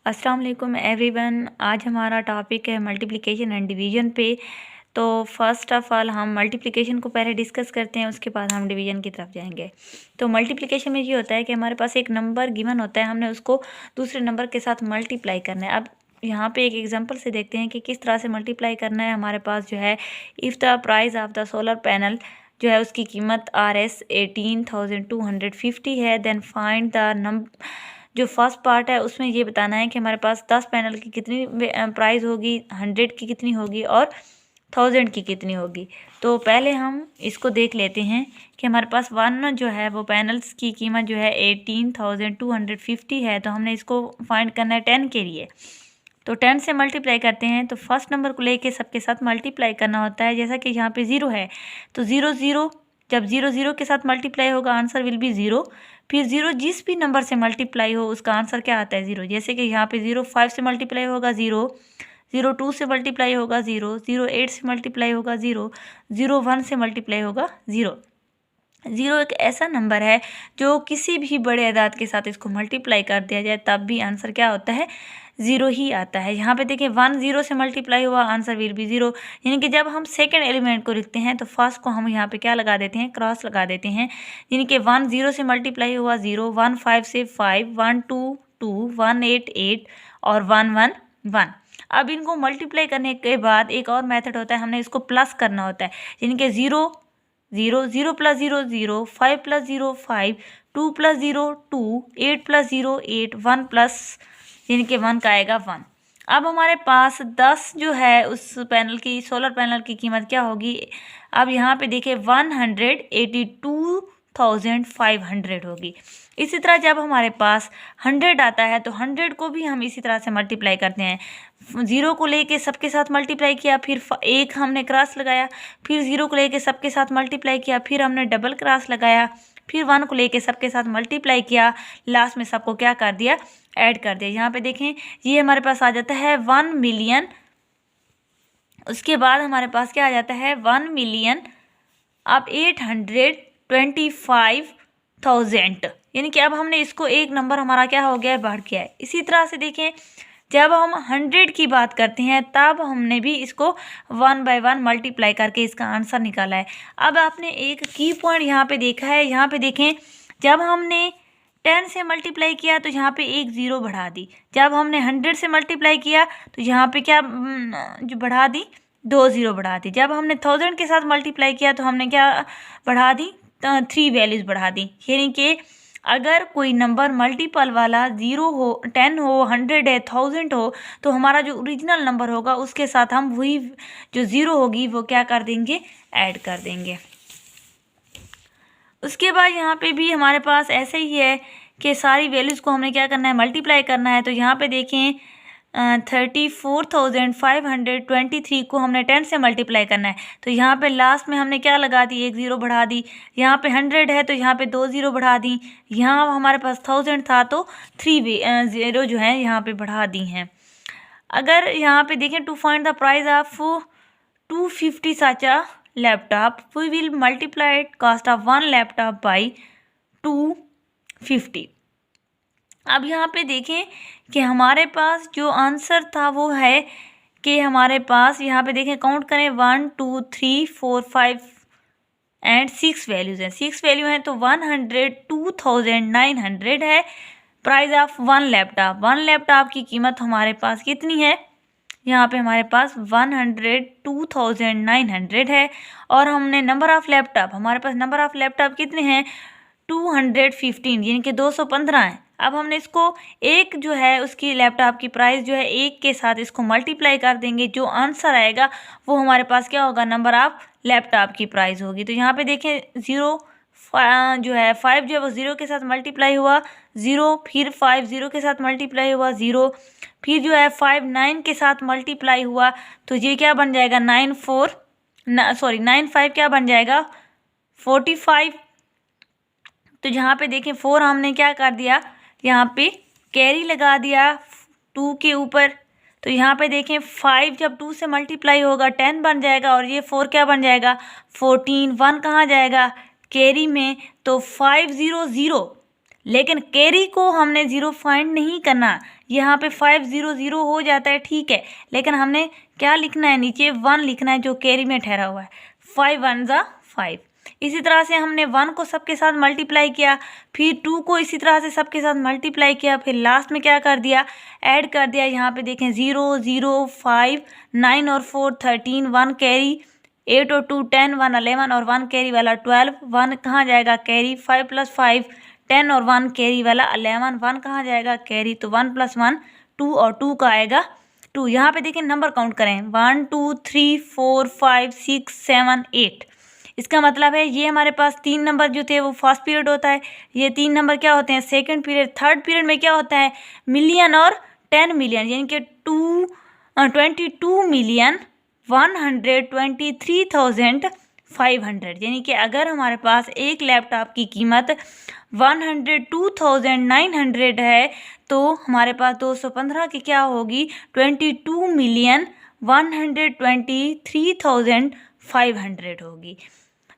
अस्सलाम वालेकुम एवरीवन। आज हमारा टॉपिक है मल्टीप्लिकेशन एंड डिवीज़न पे। तो फर्स्ट ऑफ़ ऑल हम मल्टीप्लिकेशन को पहले डिस्कस करते हैं, उसके बाद हम डिवीज़न की तरफ जाएंगे। तो मल्टीप्लिकेशन में ये होता है कि हमारे पास एक नंबर गिवन होता है, हमने उसको दूसरे नंबर के साथ मल्टीप्लाई करना है। अब यहाँ पे एक एग्जांपल से देखते हैं कि किस तरह से मल्टीप्लाई करना है। हमारे पास जो है, if the price of the solar panel जो है उसकी कीमत RS 18,250 है, देन फाइंड द नंबर। जो फर्स्ट पार्ट है उसमें ये बताना है कि हमारे पास 10 पैनल की कितनी प्राइस होगी, 100 की कितनी होगी और 1000 की कितनी होगी। तो पहले हम इसको देख लेते हैं कि हमारे पास वन जो है वो पैनल्स की कीमत जो है 18,250 है। तो हमने इसको फाइंड करना है 10 के लिए। तो 10 से मल्टीप्लाई करते हैं तो फर्स्ट नंबर को लेके सबके साथ मल्टीप्लाई करना होता है। जैसा कि यहाँ पे 0 है तो 0 0, जब 0 0 के साथ मल्टीप्लाई होगा आंसर विल बी 0। फिर 0 जिस भी नंबर से मल्टीप्लाई हो उसका आंसर क्या आता है 0। जैसे कि यहाँ पे 0 5 से मल्टीप्लाई होगा 0, 0 2 से मल्टीप्लाई होगा 0, 0 8 से मल्टीप्लाई होगा 0, 0 1 से मल्टीप्लाई होगा 0। 0 एक ऐसा नंबर है जो किसी भी बड़े अदाद के साथ इसको मल्टीप्लाई कर दिया जाए तब भी आंसर क्या होता है 0 ही आता है। यहाँ पे देखिए 1 0 से मल्टीप्लाई हुआ, आंसर विल बी 0। यानी कि जब हम सेकंड एलिमेंट को लिखते हैं तो फर्स्ट को हम यहाँ पे क्या लगा देते हैं, क्रॉस लगा देते हैं। यानी कि 1 0 से मल्टीप्लाई हुआ 0, 1 5 से 5, 1 2 2, 1 8 8 और 1 1 1। अब इनको मल्टीप्लाई करने के बाद एक और मेथड होता है, हमने इसको प्लस करना होता है। यानी कि 0 0 0 plus 0 0, 5 plus 0 5, 2 plus 0 2, 8 plus 0 8, 1 plus यानी कि 1 का आएगा 1। अब हमारे पास 10 जो है उस पैनल की, सोलर पैनल की कीमत क्या होगी। अब यहाँ पे देखिए 182,500 होगी। इसी तरह जब हमारे पास 100 आता है तो 100 को भी हम इसी तरह से मल्टीप्लाई करते हैं। 0 को लेके सबके साथ मल्टीप्लाई किया, फिर एक हमने क्रॉस लगाया, फिर 0 को लेके सबके साथ मल्टीप्लाई किया, फिर हमने डबल क्रॉस लगाया, फिर 1 को लेके सबके साथ मल्टीप्लाई किया, लास्ट में सबको क्या कर दिया, ऐड कर दिया। यहाँ पे देखें ये हमारे पास आ जाता है 1 मिलियन। उसके बाद हमारे पास क्या आ जाता है 1 मिलियन अब 825,000। यानी कि अब हमने इसको एक नंबर हमारा क्या हो गया है, बढ़ गया है। इसी तरह से देखें जब हम 100 की बात करते हैं तब हमने भी इसको 1 बाय 1 मल्टीप्लाई करके इसका आंसर निकाला है। अब आपने एक की पॉइंट यहाँ पे देखा है, यहाँ पे देखें जब हमने 10 से मल्टीप्लाई किया तो यहाँ पे एक 0 बढ़ा दी। जब हमने 100 से मल्टीप्लाई किया तो यहाँ पे क्या जो बढ़ा दी, 2 0 बढ़ा दी। जब हमने 1000 के साथ मल्टीप्लाई किया तो हमने क्या बढ़ा दी, 3 वैल्यूज़ बढ़ा दी। यानी कि अगर कोई नंबर मल्टीपल वाला 0 हो, 10 हो, 100 है, 1000 हो तो हमारा जो ओरिजिनल नंबर होगा उसके साथ हम वही जो 0 होगी वो क्या कर देंगे, ऐड कर देंगे। उसके बाद यहाँ पे भी हमारे पास ऐसे ही है कि सारी वैल्यूज़ को हमने क्या करना है, मल्टीप्लाई करना है। तो यहाँ पे देखें 34,523 को हमने 10 से मल्टीप्लाई करना है। तो यहाँ पे लास्ट में हमने क्या लगा दी, एक 0 बढ़ा दी। यहाँ पे 100 है तो यहाँ पे 2 0 बढ़ा दी। यहाँ हमारे पास 1000 था तो 3 0 जो है यहाँ पे बढ़ा दी हैं। अगर यहाँ पे देखें to find the price of 250 such a laptop we will multiply cost of 1 laptop by 250। अब यहाँ पे देखें कि हमारे पास जो आंसर था वो है कि हमारे पास यहाँ पे देखें काउंट करें 1 2 3 4 5 एंड 6 वैल्यूज़ हैं। 6 वैल्यू हैं तो 102,900 है प्राइस ऑफ 1 लैपटॉप। 1 लैपटॉप की कीमत हमारे पास कितनी है, यहाँ पे हमारे पास 102,900 है। और हमने नंबर ऑफ़ लैपटॉप, हमारे पास नंबर ऑफ़ लैपटॉप कितने हैं 215, यानी कि 215 है। अब हमने इसको एक जो है उसकी लैपटॉप की प्राइस जो है एक के साथ इसको मल्टीप्लाई कर देंगे, जो आंसर आएगा वो हमारे पास क्या होगा, नंबर ऑफ़ लैपटॉप की प्राइस होगी। तो यहाँ पे देखें 0 जो है 5 जो है वो 0 के साथ मल्टीप्लाई हुआ 0, फिर 5 0 के साथ मल्टीप्लाई हुआ 0, फिर जो है 5 9 के साथ मल्टीप्लाई हुआ तो ये क्या बन जाएगा 9 5 क्या बन जाएगा 45। तो यहाँ पे देखें 4 हमने क्या कर दिया, यहाँ पे कैरी लगा दिया 2 के ऊपर। तो यहाँ पे देखें 5 जब 2 से मल्टीप्लाई होगा 10 बन जाएगा और ये 4 क्या बन जाएगा 14। 1 कहाँ जाएगा कैरी में, तो 5 0 0 लेकिन कैरी को हमने 0 फाइंड नहीं करना। यहाँ पे 500 हो जाता है, ठीक है, लेकिन हमने क्या लिखना है, नीचे 1 लिखना है जो कैरी में ठहरा हुआ है। 5 1 जा 5। इसी तरह से हमने 1 को सबके साथ मल्टीप्लाई किया, फिर 2 को इसी तरह से सबके साथ मल्टीप्लाई किया, फिर लास्ट में क्या कर दिया, ऐड कर दिया। यहाँ पे देखें 0 0 5 9 और 4 13, 1 कैरी, 8 और 2 10, 1 11 और 1 कैरी वाला 12, 1 कहाँ जाएगा कैरी, 5 + 5 10 और 1 कैरी वाला 11, 1 कहाँ जाएगा कैरी, तो 1 + 1 2 और 2 का आएगा 2। यहाँ पे देखें नंबर काउंट करें, 1 2 3 4 5 6 7 8। इसका मतलब है ये हमारे पास 3 नंबर जो थे वो फर्स्ट पीरियड होता है, ये 3 नंबर क्या होते हैं सेकंड पीरियड। थर्ड पीरियड में क्या होता है, मिलियन और 10 मिलियन, यानी कि 22,123,500, यानी कि अगर हमारे पास एक लैपटॉप की कीमत 102,900 है तो हमारे पास 215 की क्या होगी, 22,123,500 होगी।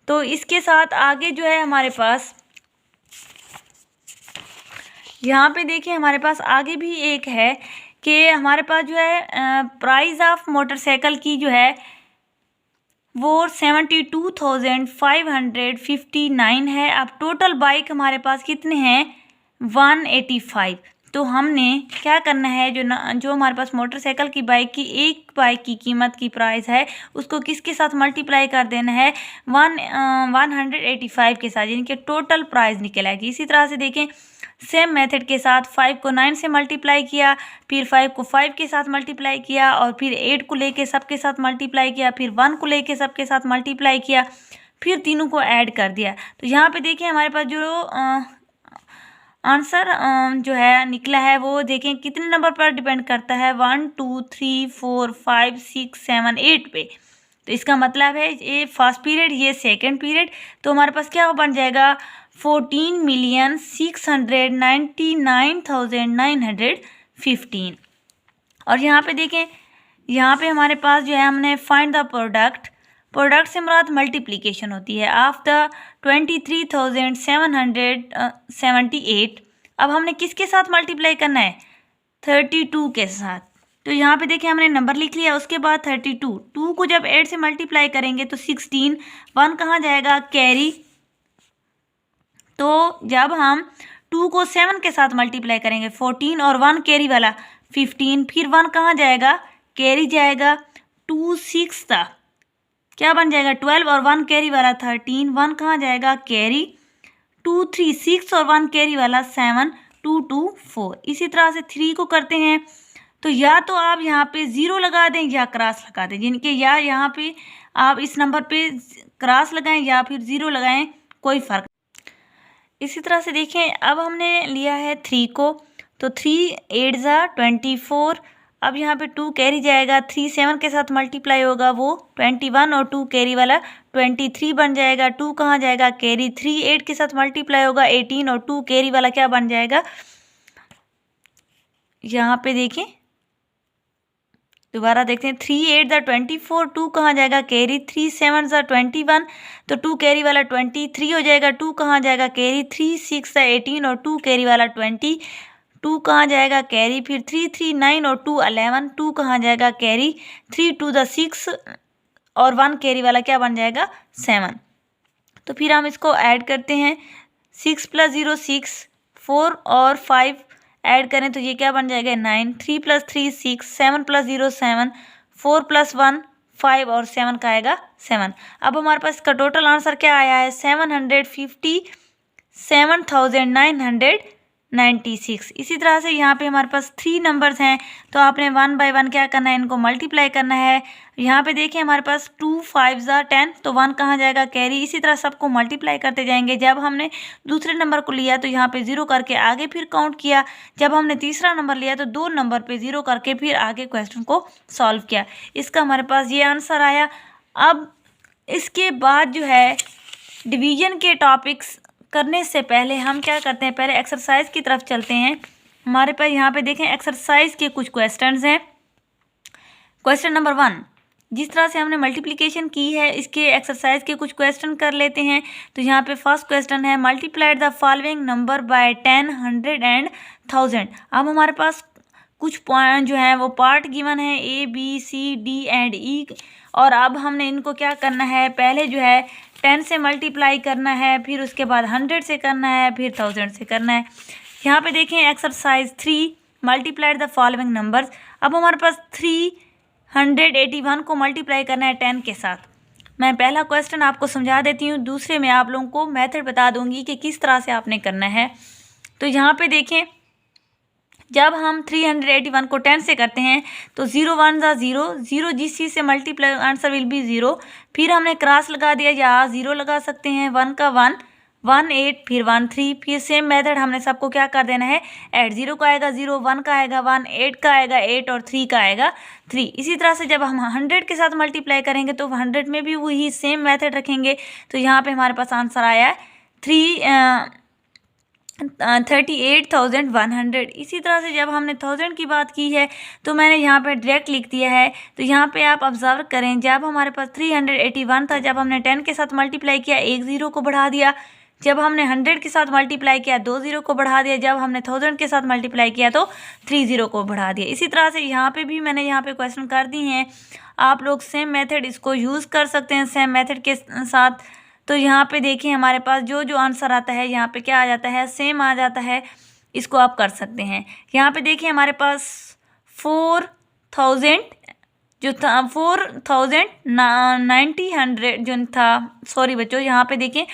तो इसके साथ आगे जो है हमारे पास, यहाँ पे देखिए हमारे पास आगे भी एक है कि हमारे पास जो है प्राइस ऑफ मोटरसाइकिल की जो है वो 72,559 है। अब टोटल बाइक हमारे पास कितने हैं, 185। तो हमने क्या करना है, जो हमारे पास मोटरसाइकिल की बाइक की एक बाइक की कीमत की प्राइस है उसको किसके साथ मल्टीप्लाई कर देना है, 185 के साथ, यानी कि टोटल प्राइस निकल आएगी। इसी तरह से देखें सेम मेथड के साथ 5 को 9 से मल्टीप्लाई किया, फिर 5 को 5 के साथ मल्टीप्लाई किया, और फिर 8 को लेके सबके साथ मल्टीप्लाई किया, फिर 1 को लेके सबके साथ मल्टीप्लाई किया, फिर तीनों को ऐड कर दिया। तो यहाँ पे देखिए हमारे पास जो आंसर जो है निकला है वो देखें कितने नंबर पर डिपेंड करता है, 1 2 3 4 5 6 7 8 पे। तो इसका मतलब है ये फर्स्ट पीरियड, ये सेकंड पीरियड, तो हमारे पास क्या बन जाएगा, 14,699,915। और यहाँ पे देखें, यहाँ पे हमारे पास जो है हमने फाइंड द प्रोडक्ट से मुराद मल्टीप्लिकेशन होती है ऑफ द 23,778। अब हमने किसके साथ मल्टीप्लाई करना है, 32 के साथ। तो यहाँ पे देखिए हमने नंबर लिख लिया, उसके बाद 32, 2 को जब 8 से मल्टीप्लाई करेंगे तो 16, 1 कहाँ जाएगा कैरी। तो जब हम 2 को 7 के साथ मल्टीप्लाई करेंगे 14 और 1 कैरी वाला 15, फिर 1 कहाँ जाएगा कैरी जाएगा, 2 6 था क्या बन जाएगा 12 और 1 कैरी वाला 13, 1 कहाँ जाएगा कैरी, 2 3 6 और 1 कैरी वाला 7, 2 2 4। इसी तरह से 3 को करते हैं, तो या तो आप यहाँ पे 0 लगा दें या क्रॉस लगा दें, जिनके या यहाँ पे आप इस नंबर पे क्रॉस लगाएं या फिर 0 लगाएं, कोई फ़र्क। इसी तरह से देखें अब हमने लिया है 3 को, तो 3 8 जा 24। अब यहाँ पे 2 कैरी जाएगा, 3 7 के साथ मल्टीप्लाई होगा वो 21 और 2 कैरी वाला 23 बन जाएगा। 2 कहाँ जाएगा कैरी, 3 8 के साथ मल्टीप्लाई होगा 18 और 2 कैरी वाला क्या बन जाएगा, यहाँ पे देखें दोबारा देखते हैं, 3 8 ज़ा 24, 2 कहाँ जाएगा कैरी, 3 7 ज़ा 21, तो 2 कैरी वाला 23 हो जाएगा, 2 कहाँ जाएगा कैरी, 3 6 ज़ा 18 और 2 कैरी वाला 20, 2 कहाँ जाएगा कैरी, फिर 3 3 9 और 2 11, 2 कहाँ जाएगा कैरी, 3 2 ज़ा 6 और 1 कैरी वाला क्या बन जाएगा 7। तो फिर हम इसको ऐड करते हैं, 6 + 0 6, 4 और 5 ऐड करें तो ये क्या बन जाएगा 9, 3 + 3 6, 7 + 0 7, 4 + 1 5 और 7 का आएगा 7। अब हमारे पास इसका टोटल आंसर क्या आया है 757,996। इसी तरह से यहाँ पे हमारे पास 3 नंबर्स हैं, तो आपने 1 बाय 1 क्या करना है, इनको मल्टीप्लाई करना है। यहाँ पे देखिए हमारे पास 2 5 ज़ा 10, तो 1 कहाँ जाएगा कैरी। इसी तरह सबको मल्टीप्लाई करते जाएंगे। जब हमने दूसरे नंबर को लिया तो यहाँ पे 0 करके आगे फिर काउंट किया। जब हमने तीसरा नंबर लिया तो 2 नंबर पे 0 करके फिर आगे क्वेश्चन को सॉल्व किया। इसका हमारे पास ये आंसर आया। अब इसके बाद जो है डिवीजन के टॉपिक्स करने से पहले हम क्या करते हैं, पहले एक्सरसाइज की तरफ चलते हैं। हमारे पास यहाँ पे देखें एक्सरसाइज के कुछ क्वेश्चंस हैं। क्वेश्चन नंबर 1, जिस तरह से हमने मल्टीप्लिकेशन की है इसके एक्सरसाइज के कुछ क्वेश्चन कर लेते हैं। तो यहाँ पे फर्स्ट क्वेश्चन है, multiplied the following number by 10, 100 and 1000। अब हमारे पास कुछ पॉइंट जो है वो पार्ट गिवन है A, B, C, D and E, और अब हमने इनको क्या करना है, पहले जो है 10 से मल्टीप्लाई करना है, फिर उसके बाद 100 से करना है, फिर 1000 से करना है। यहाँ पे देखें exercise 3, multiplied the following numbers. अब हमारे पास 381 को मल्टीप्लाई करना है 10 के साथ। मैं पहला क्वेश्चन आपको समझा देती हूँ, दूसरे में आप लोगों को मेथड बता दूंगी कि किस तरह से आपने करना है। तो यहाँ पे देखें, जब हम 381 को 10 से करते हैं तो 0 1 ज़ा 0, 0 जिस चीज़ से मल्टीप्लाई आंसर विल बी 0, फिर हमने क्रॉस लगा दिया या 0 लगा सकते हैं, 1 का 1, 1 8, फिर 1 3, फिर सेम मेथड हमने सबको क्या कर देना है ऐड, 0 का आएगा 0, 1 का आएगा 1, 8 का आएगा 8 और 3 का आएगा 3। इसी तरह से जब हम 100 के साथ मल्टीप्लाई करेंगे तो 100 में भी वही सेम मेथड रखेंगे। तो यहाँ पे हमारे पास आंसर आया है 38,100। इसी तरह से जब हमने 1000 की बात की है तो मैंने यहाँ पे डायरेक्ट लिख दिया है। तो यहाँ पे आप ऑब्जर्व करें, जब हमारे पास 381 था, जब हमने 10 के साथ मल्टीप्लाई किया 1 0 को बढ़ा दिया, जब हमने 100 के साथ मल्टीप्लाई किया 2 0 को बढ़ा दिया, जब हमने 1000 के साथ मल्टीप्लाई किया तो 3 0 को बढ़ा दिया। इसी तरह से यहाँ पे भी मैंने यहाँ पे क्वेश्चन कर दिए हैं, आप लोग सेम मेथड इसको यूज़ कर सकते हैं सेम मेथड के साथ। तो यहाँ पे देखिए हमारे पास जो जो आंसर आता है यहाँ पे क्या आ जाता है, सेम आ जाता है, इसको आप कर सकते हैं। यहाँ पे देखिए हमारे पास 4000 जो था, 4090 100 जो था, सॉरी बच्चों, यहाँ पे देखिए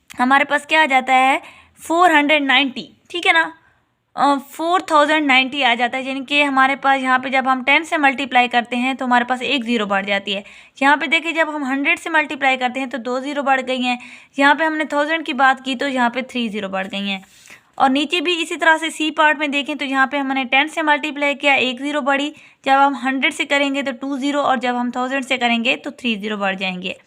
हमारे पास क्या आ जाता है 490, ठीक है ना, 4090 आ जाता है। यानी कि हमारे पास यहाँ पे जब हम 10 से मल्टीप्लाई करते हैं तो हमारे पास 1 0 बढ़ जाती है। यहाँ पे देखिए जब हम 100 से मल्टीप्लाई करते हैं तो 2 0 बढ़ गई हैं। यहाँ पे हमने 1000 की बात की तो यहाँ पे 3 0 बढ़ गई हैं। और नीचे भी इसी तरह से सी पार्ट में देखें तो यहाँ पे हमने 10 से मल्टीप्लाई किया 1 0 बढ़ी, जब हम 100 से करेंगे तो 2 0, और जब हम 1000 से करेंगे तो 3 0 बढ़ जाएंगे।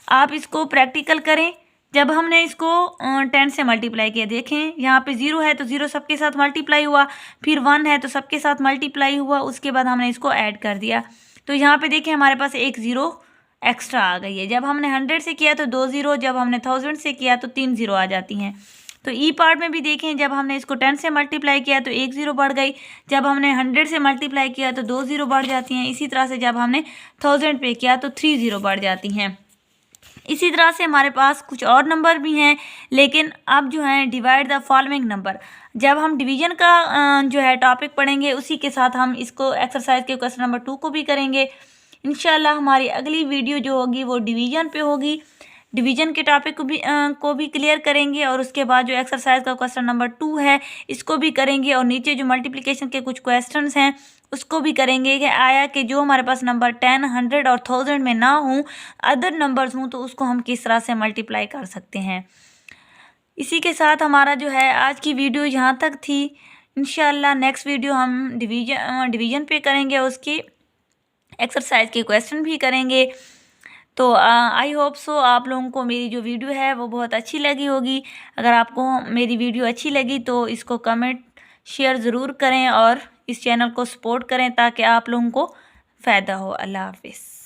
आप इसको प्रैक्टिकल करें। जब हमने इसको 10 से मल्टीप्लाई किया, देखें यहाँ पे 0 है तो 0 सबके साथ मल्टीप्लाई हुआ, फिर 1 है तो सबके साथ मल्टीप्लाई हुआ, उसके बाद हमने इसको ऐड कर दिया। तो यहाँ पे देखिए हमारे पास 1 0 एक्स्ट्रा आ गई है। जब हमने 100 से किया तो 2 0, जब हमने 1000 से किया तो 3 0 आ जाती हैं। तो ई पार्ट में भी देखें, जब हमने इसको 10 से मल्टीप्लाई किया तो 1 0 बढ़ गई, जब हमने 100 से मल्टीप्लाई किया तो 2 0 बढ़ जाती हैं। इसी तरह से जब हमने 1000 पे किया तो 3 0 बढ़ जाती हैं। इसी तरह से हमारे पास कुछ और नंबर भी हैं, लेकिन अब जो है डिवाइड द फॉलोइंग नंबर, जब हम डिवीजन का जो है टॉपिक पढ़ेंगे उसी के साथ हम इसको एक्सरसाइज के क्वेश्चन नंबर 2 को भी करेंगे। इंशाल्लाह हमारी अगली वीडियो जो होगी वो डिवीजन पे होगी, डिवीजन के टॉपिक को भी क्लियर करेंगे, और उसके बाद जो एक्सरसाइज का क्वेश्चन नंबर 2 है इसको भी करेंगे, और नीचे जो मल्टीप्लिकेशन के कुछ क्वेश्चंस हैं उसको भी करेंगे कि आया कि जो हमारे पास नंबर 10, 100 और 1000 में ना हों, अदर नंबर्स हों, तो उसको हम किस तरह से मल्टीप्लाई कर सकते हैं। इसी के साथ हमारा जो है आज की वीडियो यहाँ तक थी। इंशाल्लाह नेक्स्ट वीडियो हम डिवीजन पे करेंगे, उसकी एक्सरसाइज के क्वेश्चन भी करेंगे। तो आई होप सो आप लोगों को मेरी जो वीडियो है वो बहुत अच्छी लगी होगी। अगर आपको मेरी वीडियो अच्छी लगी तो इसको कमेंट शेयर ज़रूर करें और इस चैनल को सपोर्ट करें ताकि आप लोगों को फ़ायदा हो। अल्लाह हाफिज़।